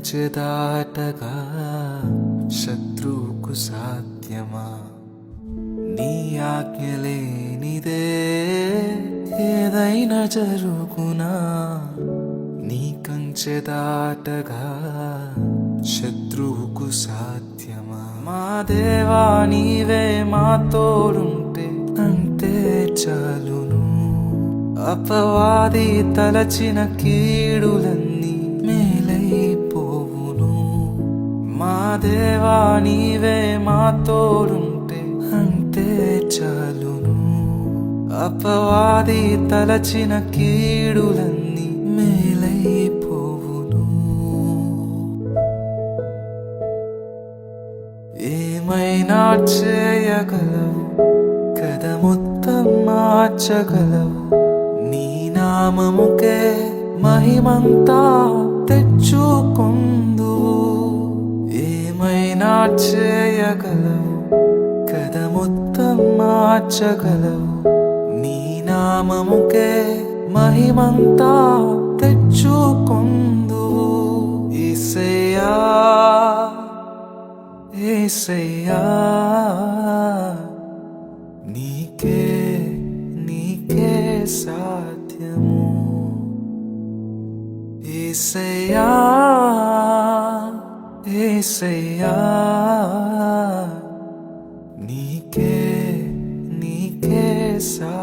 కంచె దాటగా శత్రువుకు సాధ్యమా? నీ ఆజ్ఞ లేనిదే ఏదైనా జరుగునా? నీ కంచె దాటగా శత్రువుకు సాధ్యమా? మా దేవా నీవే మా తోడుంటే అంతే చాలును. అపవాది తలచిన కీడులన్నీ మేలైపోవును. మా దేవా నీవే మా తోడుంటే అంతే చాలును. అపవాది తలచిన కీడులన్నీ మేలైపోవును. ఏమైనా చేయగలవు, కథ మొత్తం మార్చగలవు. నీ నామముకే మహిమంతా తెచ్చుకొందువు. ఏమైనా చేయగలవు, కథ మొత్తం మార్చగలవు. నీ నామముకే మహిమంతా తెచ్చుకొందువు. యేసయ్యా యేసయ్యా, నీకే సాధ్యము. యేసయ్యా యేసయ్యా, నీకే సాధ్యము.